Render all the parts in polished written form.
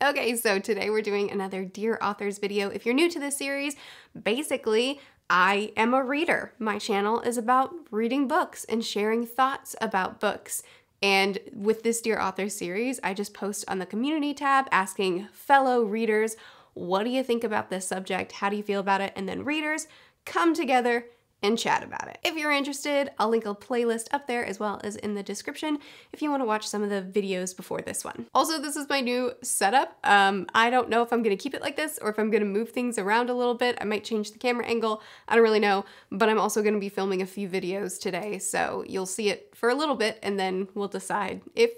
Okay, so today we're doing another Dear Authors video. If you're new to this series, basically, I am a reader. My channel is about reading books and sharing thoughts about books. And with this Dear Authors series, I just post on the community tab asking fellow readers, what do you think about this subject? How do you feel about it? And then readers come together and chat about it. If you're interested, I'll link a playlist up there as well as in the description if you want to watch some of the videos before this one. Also, this is my new setup. I don't know if I'm gonna keep it like this or if I'm gonna move things around a little bit. I might change the camera angle. I don't really know, but I'm also gonna be filming a few videos today, so you'll see it for a little bit and then we'll decide if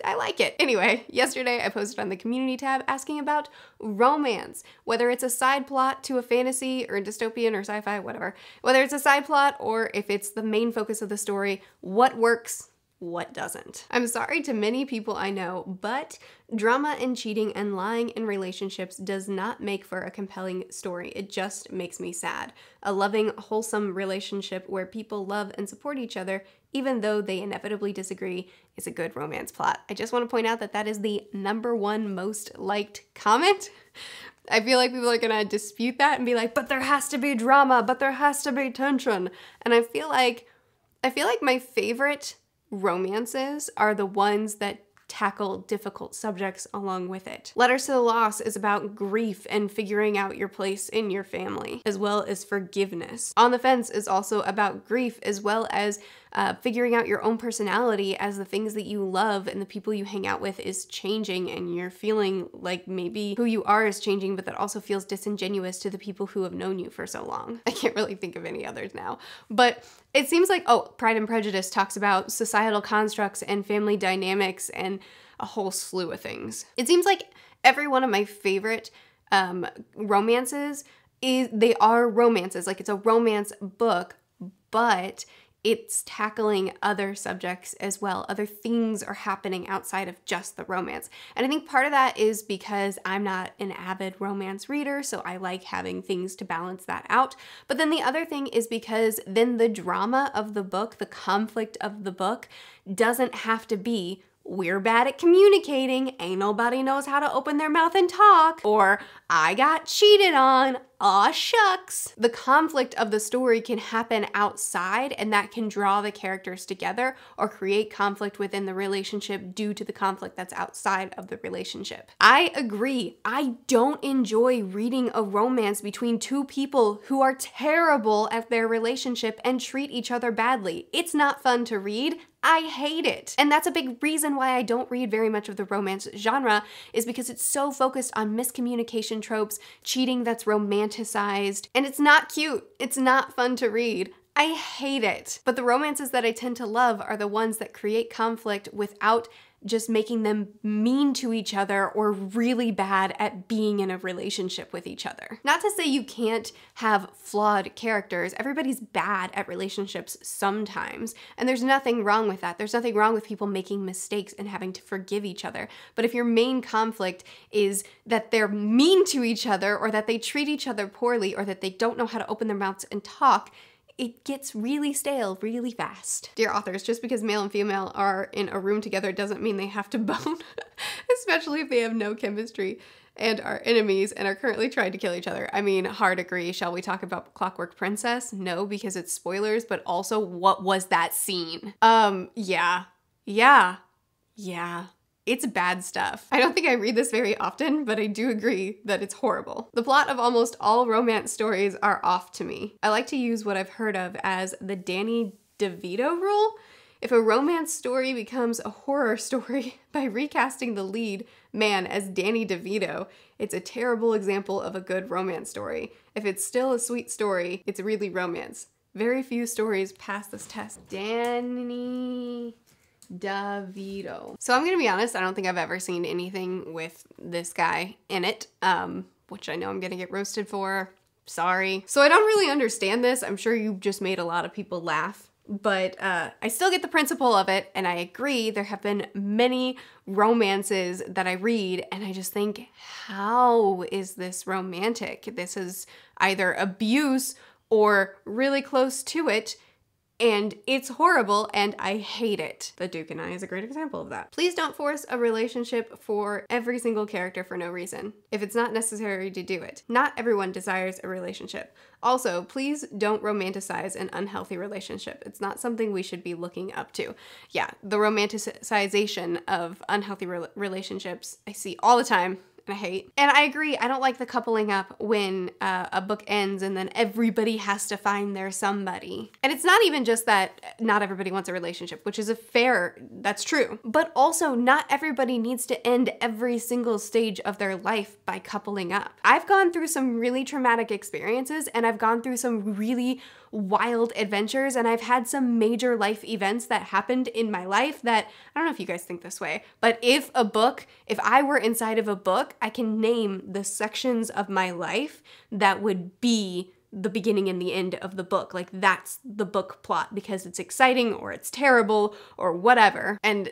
I like it. Anyway, yesterday I posted on the community tab asking about romance, whether it's a side plot to a fantasy or a dystopian or sci-fi, whatever. Whether it's a side plot or if it's the main focus of the story, what works, what doesn't. I'm sorry to many people I know, but drama and cheating and lying in relationships does not make for a compelling story. It just makes me sad. A loving, wholesome relationship where people love and support each other, even though they inevitably disagree, is a good romance plot. I just want to point out that that is the #1 most liked comment. I feel like people are gonna dispute that and be like, but there has to be drama, but there has to be tension. And I feel like my favorite romances are the ones that tackle difficult subjects along with it. Letters to the Lost is about grief and figuring out your place in your family, as well as forgiveness. On the Fence is also about grief, as well as figuring out your own personality as the things that you love and the people you hang out with is changing and you're feeling like maybe who you are is changing, but that also feels disingenuous to the people who have known you for so long. I can't really think of any others now, but it seems like, oh, Pride and Prejudice talks about societal constructs and family dynamics and a whole slew of things. It seems like every one of my favorite romances they are romances, like it's a romance book, but it's tackling other subjects as well. Other things are happening outside of just the romance. And I think part of that is because I'm not an avid romance reader, so I like having things to balance that out. But then the other thing is because then the drama of the book, the conflict of the book, doesn't have to be we're bad at communicating, ain't nobody knows how to open their mouth and talk, or I got cheated on, aw shucks. The conflict of the story can happen outside and that can draw the characters together or create conflict within the relationship due to the conflict that's outside of the relationship. I agree, I don't enjoy reading a romance between two people who are terrible at their relationship and treat each other badly. It's not fun to read. I hate it. And that's a big reason why I don't read very much of the romance genre, is because it's so focused on miscommunication tropes, cheating that's romanticized, and it's not cute. It's not fun to read. I hate it. But the romances that I tend to love are the ones that create conflict without just making them mean to each other or really bad at being in a relationship with each other. Not to say you can't have flawed characters. Everybody's bad at relationships sometimes, and there's nothing wrong with that. There's nothing wrong with people making mistakes and having to forgive each other. But if your main conflict is that they're mean to each other or that they treat each other poorly or that they don't know how to open their mouths and talk, it gets really stale really fast. Dear authors, just because male and female are in a room together doesn't mean they have to bone, especially if they have no chemistry and are enemies and are currently trying to kill each other. I mean, hard agree. Shall we talk about Clockwork Princess? No, because it's spoilers, but also what was that scene? Yeah. It's bad stuff. I don't think I read this very often, but I do agree that it's horrible. The plot of almost all romance stories are off to me. I like to use what I've heard of as the Danny Devito rule. If a romance story becomes a horror story by recasting the lead man as Danny Devito, it's a terrible example of a good romance story. If it's still a sweet story, it's really romance. Very few stories pass this test. Danny Devito. So I'm gonna be honest, I don't think I've ever seen anything with this guy in it, which I know I'm gonna get roasted for. Sorry. So I don't really understand this. I'm sure you just made a lot of people laugh, but I still get the principle of it, and I agree there have been many romances that I read, and I just think, how is this romantic? This is either abuse or really close to it, and it's horrible and I hate it. The Duke and I is a great example of that. Please don't force a relationship for every single character for no reason, if it's not necessary to do it. Not everyone desires a relationship. Also, please don't romanticize an unhealthy relationship. It's not something we should be looking up to. Yeah, the romanticization of unhealthy relationships I see all the time. I hate. And I agree, I don't like the coupling up when a book ends and then everybody has to find their somebody. And it's not even just that not everybody wants a relationship, which is that's true. But also not everybody needs to end every single stage of their life by coupling up. I've gone through some really traumatic experiences and I've gone through some really wild adventures, and I've had some major life events that happened in my life that, I don't know if you guys think this way, but if I were inside of a book, I can name the sections of my life that would be the beginning and the end of the book. Like, that's the book plot because it's exciting or it's terrible or whatever. And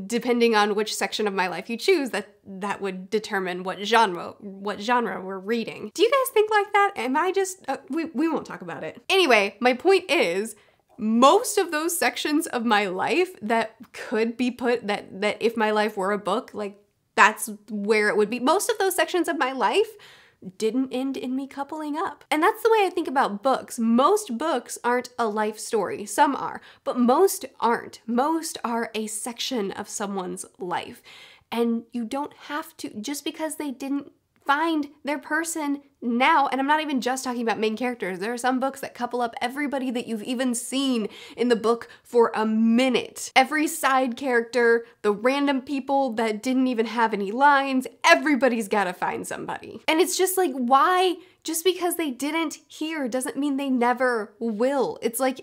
depending on which section of my life you choose, that would determine what genre we're reading. Do you guys think like that? Am I just, we won't talk about it. Anyway, my point is, most of those sections of my life that could be put, that if my life were a book, like that's where it would be. Most of those sections of my life didn't end in me coupling up. And that's the way I think about books. Most books aren't a life story. Some are, but most aren't. Most are a section of someone's life. And you don't have to, just because they didn't find their person now, and I'm not even just talking about main characters. There are some books that couple up everybody that you've even seen in the book for a minute. Every side character, the random people that didn't even have any lines, everybody's gotta find somebody. And it's just like, why? Just because they didn't here doesn't mean they never will. It's like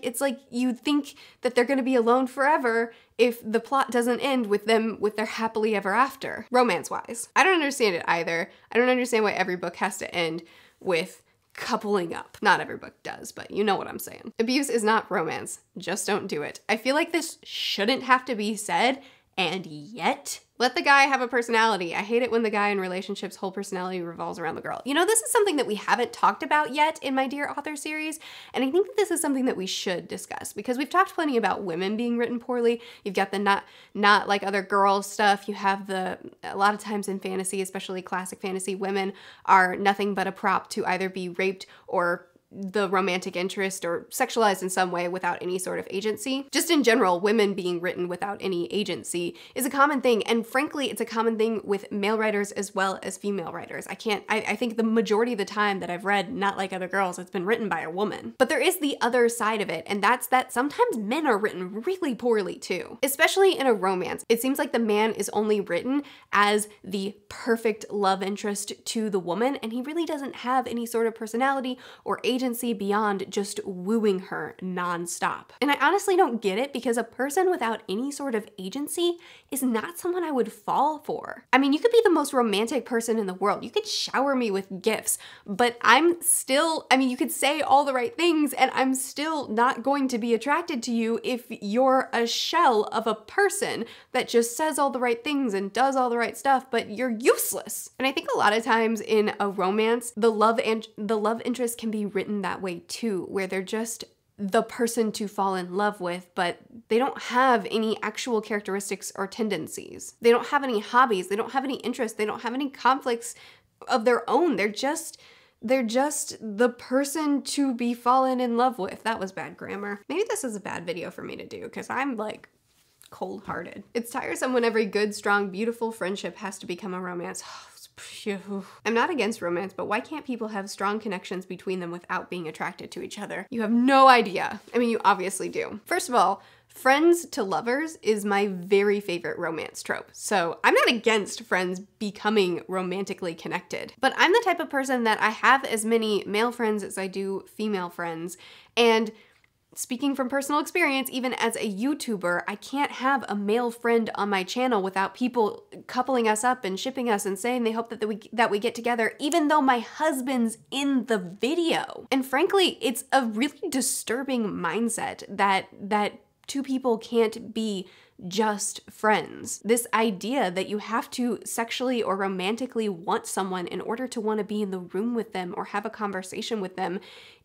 you think that they're gonna be alone forever if the plot doesn't end with them with their happily ever after, romance-wise. I don't understand it either. I don't understand why every book has to end with coupling up. Not every book does, but you know what I'm saying. Abuse is not romance. Just don't do it. I feel like this shouldn't have to be said, and yet, let the guy have a personality. I hate it when the guy in relationships' whole personality revolves around the girl. You know, this is something that we haven't talked about yet in my Dear Author series, and I think that this is something that we should discuss because we've talked plenty about women being written poorly. You've got the not like other girls stuff. You have a lot of times in fantasy, especially classic fantasy, women are nothing but a prop to either be raped or the romantic interest or sexualized in some way without any sort of agency. Just in general, women being written without any agency is a common thing. And frankly, it's a common thing with male writers as well as female writers. I think the majority of the time that I've read Not Like Other Girls, it's been written by a woman. But there is the other side of it, and that's that sometimes men are written really poorly too. Especially in a romance. It seems like the man is only written as the perfect love interest to the woman, and he really doesn't have any sort of personality or agency beyond just wooing her nonstop. And I honestly don't get it because a person without any sort of agency is not someone I would fall for. I mean, you could be the most romantic person in the world. You could shower me with gifts, but you could say all the right things and I'm still not going to be attracted to you if you're a shell of a person that just says all the right things and does all the right stuff, but you're useless. And I think a lot of times in a romance, the love interest can be written that way too, where they're just the person to fall in love with, but they don't have any actual characteristics or tendencies. They don't have any hobbies. They don't have any interests. They don't have any conflicts of their own. They're just the person to be fallen in love with. That was bad grammar. Maybe this is a bad video for me to do because I'm like cold-hearted. It's tiresome when every good, strong, beautiful friendship has to become a romance. I'm not against romance, but why can't people have strong connections between them without being attracted to each other? You have no idea. I mean, you obviously do. First of all, friends to lovers is my very favorite romance trope. So I'm not against friends becoming romantically connected, but I'm the type of person that I have as many male friends as I do female friends. And speaking from personal experience, even as a YouTuber, I can't have a male friend on my channel without people coupling us up and shipping us and saying they hope that we get together, even though my husband's in the video. And frankly, it's a really disturbing mindset that two people can't be just friends. This idea that you have to sexually or romantically want someone in order to want to be in the room with them or have a conversation with them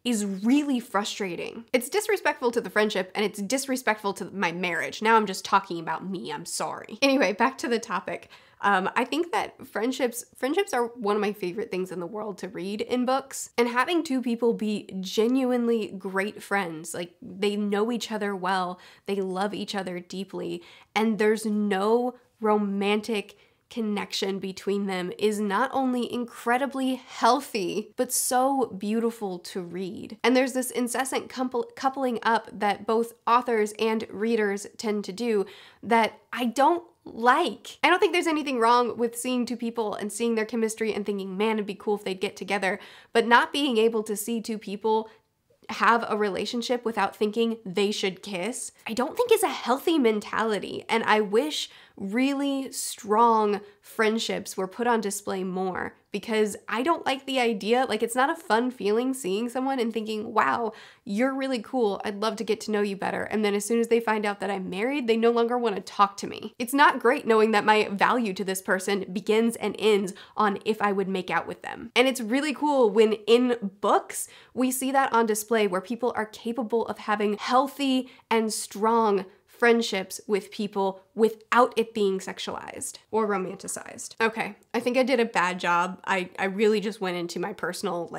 is really frustrating. It's disrespectful to the friendship and it's disrespectful to my marriage. Now I'm just talking about me, I'm sorry. Anyway, back to the topic. I think that friendships are one of my favorite things in the world to read in books. And having two people be genuinely great friends, like they know each other well, they love each other deeply, and there's no romantic connection between them is not only incredibly healthy, but so beautiful to read. And there's this incessant coupling up that both authors and readers tend to do that I don't like. I don't think there's anything wrong with seeing two people and seeing their chemistry and thinking, man, it'd be cool if they'd get together, but not being able to see two people have a relationship without thinking they should kiss, I don't think is a healthy mentality. And I wish really strong friendships were put on display more, because I don't like the idea, like it's not a fun feeling seeing someone and thinking, wow, you're really cool, I'd love to get to know you better. And then as soon as they find out that I'm married, they no longer want to talk to me. It's not great knowing that my value to this person begins and ends on if I would make out with them. And it's really cool when in books, we see that on display where people are capable of having healthy and strong friendships with people without it being sexualized or romanticized. Okay, I think I did a bad job. I really just went into my personal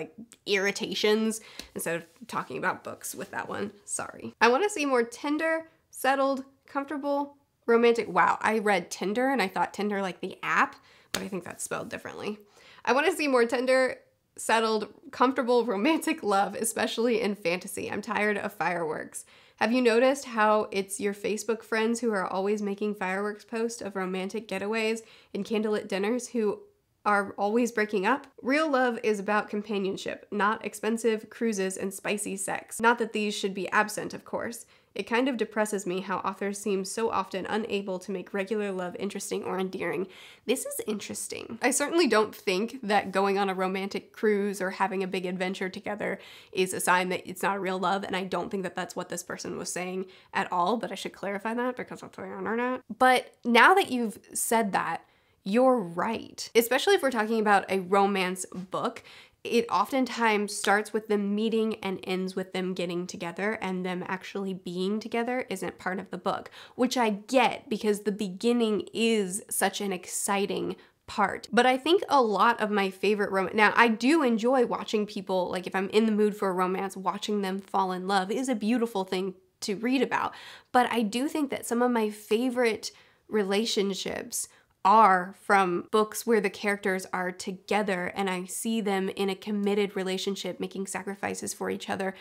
irritations instead of talking about books with that one. Sorry. I want to see more tender, settled, comfortable, romantic. Wow, I read Tinder and I thought Tinder like the app, but I think that's spelled differently. I want to see more tender, settled, comfortable, romantic love, especially in fantasy. I'm tired of fireworks. Have you noticed how it's your Facebook friends who are always making fireworks posts of romantic getaways and candlelit dinners who are always breaking up? Real love is about companionship, not expensive cruises and spicy sex. Not that these should be absent, of course. It kind of depresses me how authors seem so often unable to make regular love interesting or endearing. This is interesting. I certainly don't think that going on a romantic cruise or having a big adventure together is a sign that it's not a real love, and I don't think that that's what this person was saying at all, but I should clarify that because that's on the internet. But now that you've said that, you're right. Especially if we're talking about a romance book, it oftentimes starts with them meeting and ends with them getting together, and them actually being together isn't part of the book, which I get because the beginning is such an exciting part. But I think a lot of my favorite romance, now I do enjoy watching people, like if I'm in the mood for a romance, watching them fall in love is a beautiful thing to read about. But I do think that some of my favorite relationships are from books where the characters are together and I see them in a committed relationship, making sacrifices for each other,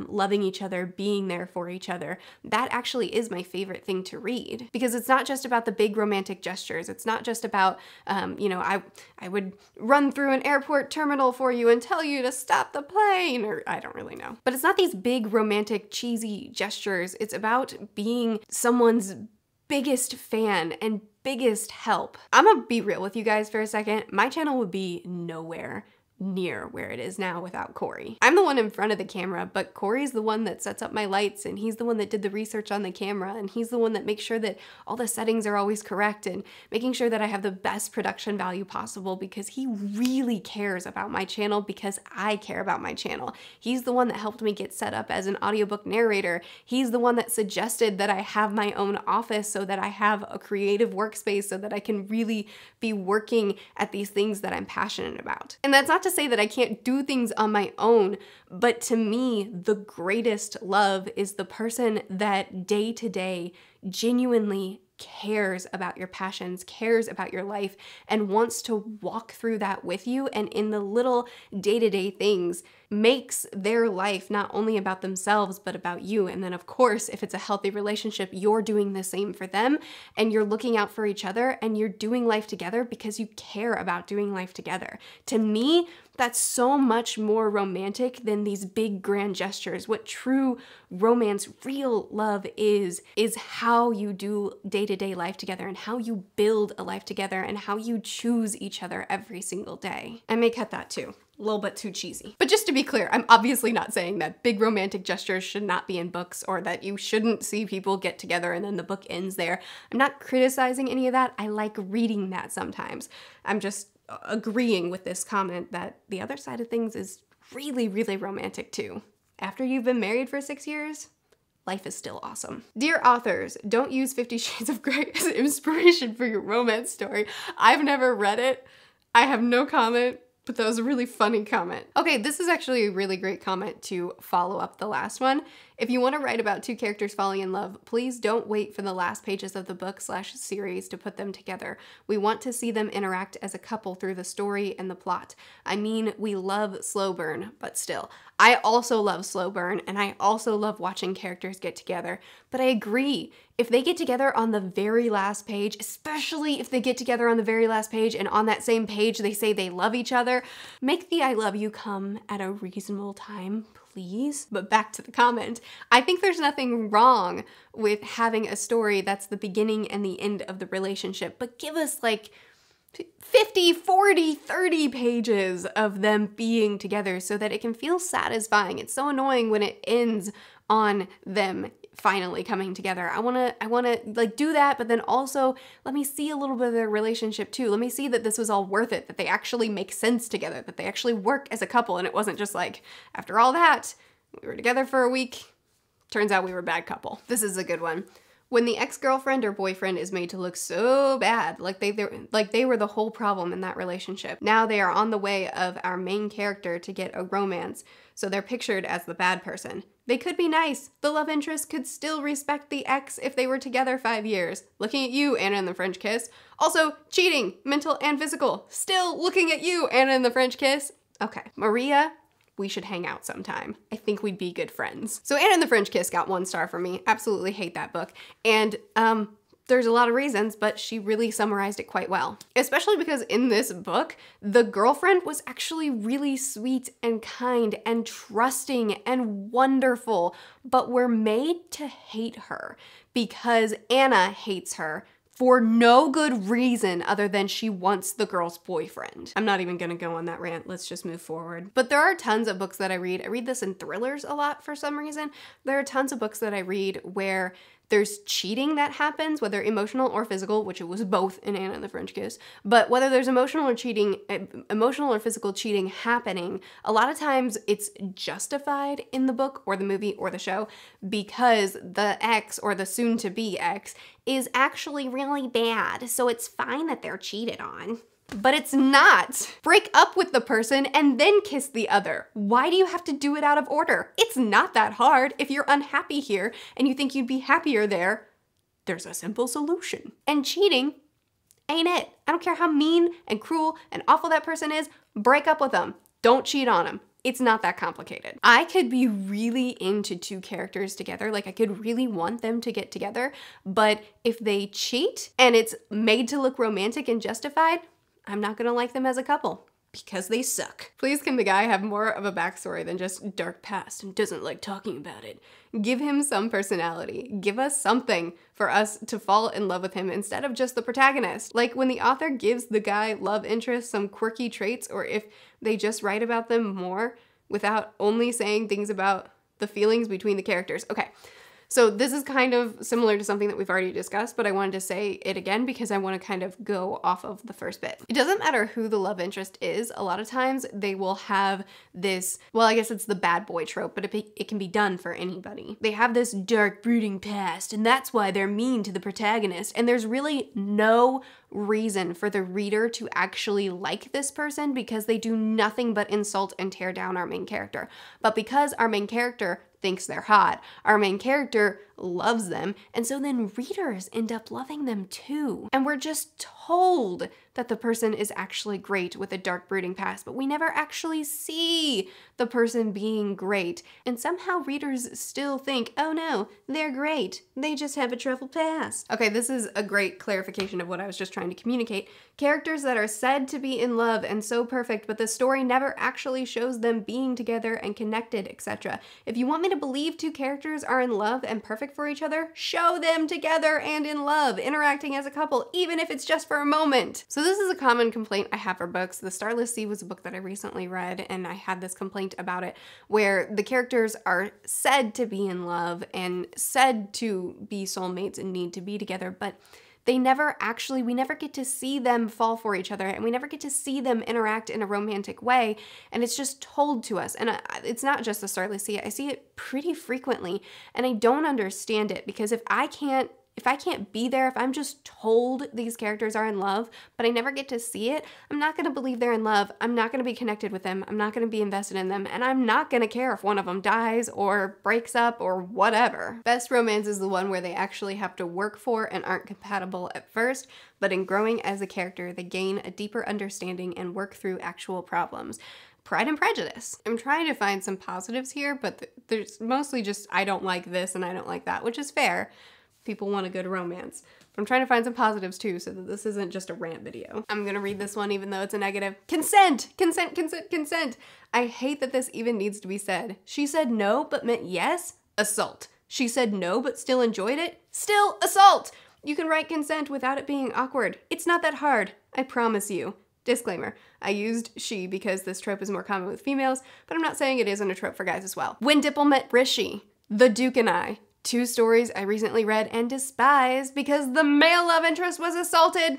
loving each other, being there for each other. That actually is my favorite thing to read, because it's not just about the big romantic gestures. It's not just about, I would run through an airport terminal for you and tell you to stop the plane, or I don't really know. But it's not these big romantic cheesy gestures. It's about being someone's biggest fan and biggest help. I'm gonna be real with you guys for a second. My channel would be nowhere near where it is now without Corey. I'm the one in front of the camera, but Corey's the one that sets up my lights, and he's the one that did the research on the camera, and he's the one that makes sure that all the settings are always correct and making sure that I have the best production value possible, because he really cares about my channel because I care about my channel. He's the one that helped me get set up as an audiobook narrator. He's the one that suggested that I have my own office so that I have a creative workspace so that I can really be working at these things that I'm passionate about. And that's not to say that I can't do things on my own, but to me, the greatest love is the person that day to day genuinely cares about your passions, cares about your life, and wants to walk through that with you, and in the little day-to-day things makes their life not only about themselves but about you. And then of course, if it's a healthy relationship, you're doing the same for them, and you're looking out for each other, and you're doing life together because you care about doing life together. To me, that's so much more romantic than these big grand gestures. What true romance, real love is how you do day-to-day life together, and how you build a life together, and how you choose each other every single day. I may cut that too. a little bit too cheesy. But just to be clear, I'm obviously not saying that big romantic gestures should not be in books or that you shouldn't see people get together and then the book ends there. I'm not criticizing any of that. I like reading that sometimes. I'm just agreeing with this comment that the other side of things is really, really romantic too. After you've been married for 6 years, life is still awesome. Dear authors, don't use 50 Shades of Grey as inspiration for your romance story. I've never read it. I have no comment. But that was a really funny comment. Okay, this is actually a really great comment to follow up the last one. If you want to write about two characters falling in love, please don't wait for the last pages of the book/series to put them together. We want to see them interact as a couple through the story and the plot. I mean, we love slow burn, but still. I also love slow burn, and I also love watching characters get together. But I agree, if they get together on the very last page, especially if they get together on the very last page and on that same page they say they love each other, make the I love you come at a reasonable time, please. But back to the comment. I think there's nothing wrong with having a story that's the beginning and the end of the relationship, but give us like 50, 40, 30 pages of them being together so that it can feel satisfying. It's so annoying when it ends on them finally coming together. I wanna like do that, but then also let me see a little bit of their relationship too. Let me see that this was all worth it, that they actually make sense together, that they actually work as a couple, and it wasn't just like, after all that, we were together for a week, turns out we were a bad couple. This is a good one. When the ex-girlfriend or boyfriend is made to look so bad, like they were the whole problem in that relationship. Now they are on the way of our main character to get a romance, so they're pictured as the bad person. They could be nice. The love interest could still respect the ex if they were together 5 years. Looking at you, Anna and the French Kiss. Also, cheating, mental and physical. Still looking at you, Anna and the French Kiss. Okay, Maria, we should hang out sometime. I think we'd be good friends. So Anna and the French Kiss got 1 star from me. Absolutely hate that book. And there's a lot of reasons, but she really summarized it quite well. Especially because in this book, the girlfriend was actually really sweet and kind and trusting and wonderful, but we're made to hate her because Anna hates her for no good reason other than she wants the girl's boyfriend. I'm not even gonna go on that rant, let's just move forward. But there are tons of books that I read. I read this in thrillers a lot for some reason. There are tons of books that I read where there's cheating that happens, whether emotional or physical, which it was both in Anna and the French Kiss, but whether there's emotional or physical cheating happening, a lot of times it's justified in the book or the movie or the show because the ex or the soon-to-be ex is actually really bad, so it's fine that they're cheated on. But it's not. Break up with the person and then kiss the other. Why do you have to do it out of order? It's not that hard. If you're unhappy here and you think you'd be happier there, there's a simple solution. And cheating ain't it. I don't care how mean and cruel and awful that person is, break up with them. Don't cheat on them. It's not that complicated. I could be really into two characters together, like I could really want them to get together, but if they cheat and it's made to look romantic and justified, I'm not gonna like them as a couple because they suck. Please can the guy have more of a backstory than just dark past and doesn't like talking about it. Give him some personality. Give us something for us to fall in love with him instead of just the protagonist. Like when the author gives the guy love interest some quirky traits, or if they just write about them more without only saying things about the feelings between the characters. Okay. So this is kind of similar to something that we've already discussed, but I wanted to say it again because I want to kind of go off of the first bit. It doesn't matter who the love interest is. A lot of times they will have this, well, I guess it's the bad boy trope, but it can be done for anybody. They have this dark, brooding past, and that's why they're mean to the protagonist. And there's really no reason for the reader to actually like this person because they do nothing but insult and tear down our main character. But because our main character thinks they're hot, our main character loves them, and so then readers end up loving them too. And we're just told that the person is actually great with a dark brooding past, but we never actually see the person being great. And somehow readers still think, oh no, they're great. They just have a troubled past. Okay, this is a great clarification of what I was just trying to communicate. Characters that are said to be in love and so perfect, but the story never actually shows them being together and connected, etc. If you want me to believe two characters are in love and perfect perfect for each other, show them together and in love, interacting as a couple, even if it's just for a moment. So this is a common complaint I have for books. The Starless Sea was a book that I recently read, and I had this complaint about it, where the characters are said to be in love and said to be soulmates and need to be together, but we never get to see them fall for each other, and we never get to see them interact in a romantic way, and it's just told to us. And it's not just the Starless Sea, I see it pretty frequently, and I don't understand it, because if I can't be there, if I'm just told these characters are in love, but I never get to see it, I'm not gonna believe they're in love, I'm not gonna be connected with them, I'm not gonna be invested in them, and I'm not gonna care if one of them dies or breaks up or whatever. Best romance is the one where they actually have to work for and aren't compatible at first, but in growing as a character, they gain a deeper understanding and work through actual problems. Pride and Prejudice. I'm trying to find some positives here, but there's mostly just I don't like this and I don't like that, which is fair. People want a good romance. But I'm trying to find some positives too, so that this isn't just a rant video. I'm gonna read this one even though it's a negative. Consent! Consent, consent, consent! I hate that this even needs to be said. She said no, but meant yes? Assault. She said no, but still enjoyed it? Still assault! You can write consent without it being awkward. It's not that hard. I promise you. Disclaimer, I used she because this trope is more common with females, but I'm not saying it isn't a trope for guys as well. When Dipple Met Rishi, The Duke and I. Two stories I recently read and despised because the male love interest was assaulted,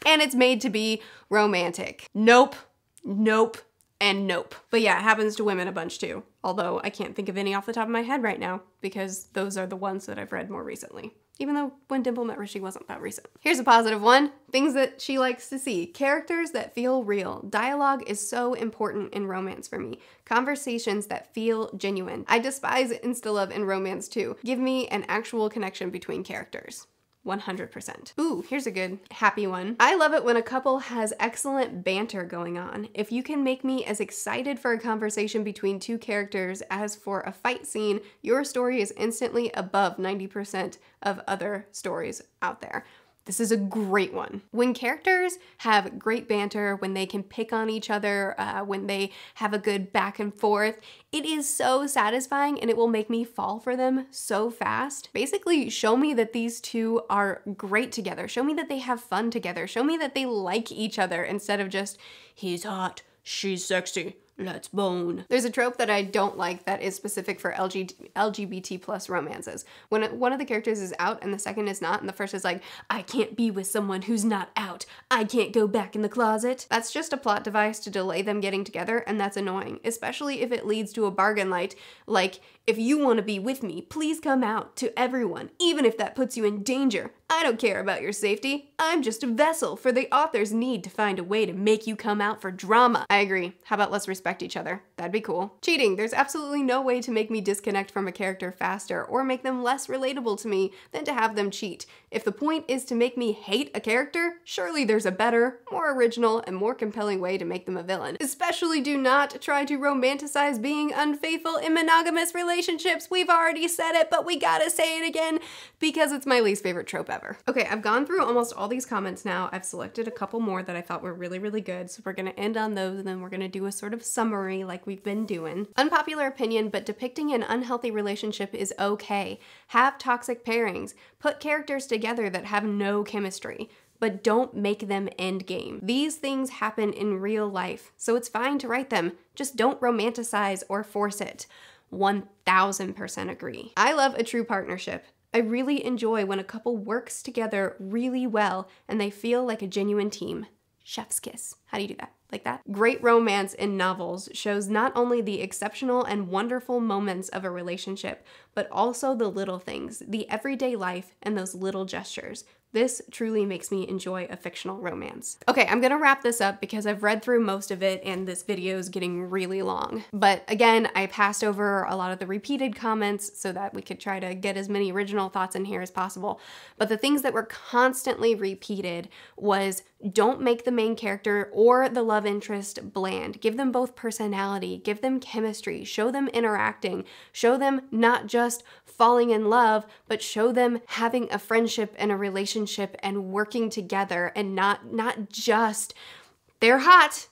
and it's made to be romantic. Nope, nope, and nope. But yeah, it happens to women a bunch too, although I can't think of any off the top of my head right now because those are the ones that I've read more recently. Even though When Dimple Met Rishi wasn't that recent. Here's a positive one. Things that she likes to see. Characters that feel real. Dialogue is so important in romance for me. Conversations that feel genuine. I despise insta-love in romance too. Give me an actual connection between characters. 100%. Ooh, here's a good happy one. I love it when a couple has excellent banter going on. If you can make me as excited for a conversation between two characters as for a fight scene, your story is instantly above 90% of other stories out there. This is a great one. When characters have great banter, when they can pick on each other, when they have a good back and forth, it is so satisfying and it will make me fall for them so fast. Basically, show me that these two are great together. Show me that they have fun together. Show me that they like each other instead of just, he's hot, she's sexy. Let's bone. There's a trope that I don't like that is specific for LGBT plus romances. When one of the characters is out and the second is not, and the first is like, I can't be with someone who's not out. I can't go back in the closet. That's just a plot device to delay them getting together, and that's annoying, especially if it leads to a bargain like, if you want to be with me, please come out to everyone, even if that puts you in danger. I don't care about your safety. I'm just a vessel for the author's need to find a way to make you come out for drama. I agree. How about let's respect each other? That'd be cool. Cheating. There's absolutely no way to make me disconnect from a character faster or make them less relatable to me than to have them cheat. If the point is to make me hate a character, surely there's a better, more original, and more compelling way to make them a villain. Especially do not try to romanticize being unfaithful in monogamous relationships. We've already said it, but we gotta say it again because it's my least favorite trope ever. Okay, I've gone through almost all these comments now. I've selected a couple more that I thought were really, really good. So we're gonna end on those and then we're gonna do a sort of summary like we've been doing. Unpopular opinion, but depicting an unhealthy relationship is okay. Have toxic pairings. Put characters together that have no chemistry, but don't make them endgame. These things happen in real life, so it's fine to write them. Just don't romanticize or force it. 1000% agree. I love a true partnership. I really enjoy when a couple works together really well and they feel like a genuine team. Chef's kiss. How do you do that? Like that? Great romance in novels shows not only the exceptional and wonderful moments of a relationship, but also the little things, the everyday life, and those little gestures. This truly makes me enjoy a fictional romance. Okay, I'm gonna wrap this up because I've read through most of it and this video is getting really long. But again, I passed over a lot of the repeated comments so that we could try to get as many original thoughts in here as possible. But the things that were constantly repeated was don't make the main character or the love interest bland. Give them both personality, give them chemistry, show them interacting, show them not just falling in love, but show them having a friendship and a relationship and working together and not just, they're hot,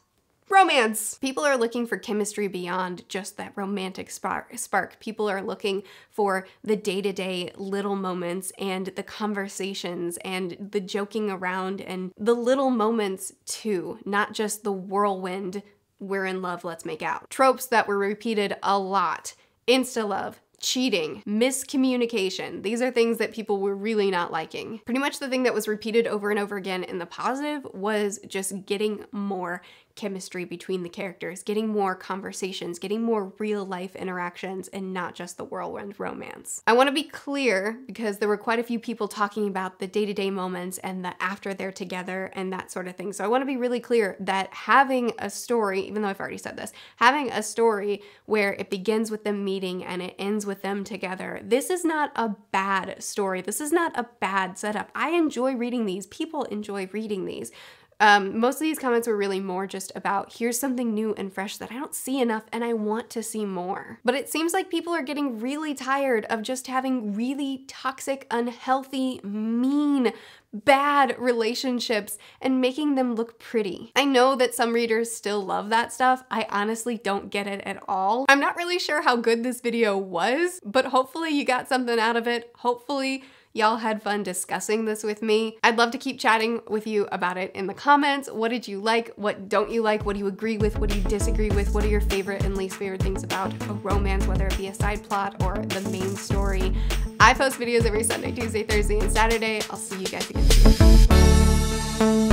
Romance! People are looking for chemistry beyond just that romantic spark. People are looking for the day-to-day little moments and the conversations and the joking around and the little moments too, not just the whirlwind, we're in love, let's make out. Tropes that were repeated a lot. Insta-love, cheating, miscommunication. These are things that people were really not liking. Pretty much the thing that was repeated over and over again in the positive was just getting more chemistry between the characters, getting more conversations, getting more real life interactions, and not just the whirlwind romance. I want to be clear because there were quite a few people talking about the day-to-day moments and the after they're together and that sort of thing. So I want to be really clear that having a story, even though I've already said this, having a story where it begins with them meeting and it ends with them together, this is not a bad story. This is not a bad setup. I enjoy reading these. People enjoy reading these. Most of these comments were really more just about here's something new and fresh that I don't see enough and I want to see more. But it seems like people are getting really tired of just having really toxic, unhealthy, mean, bad relationships and making them look pretty. I know that some readers still love that stuff. I honestly don't get it at all. I'm not really sure how good this video was, but hopefully you got something out of it. Hopefully y'all had fun discussing this with me. I'd love to keep chatting with you about it in the comments. What did you like? What don't you like? What do you agree with? What do you disagree with? What are your favorite and least favorite things about a romance, whether it be a side plot or the main story? I post videos every Sunday, Tuesday, Thursday, and Saturday. I'll see you guys again soon.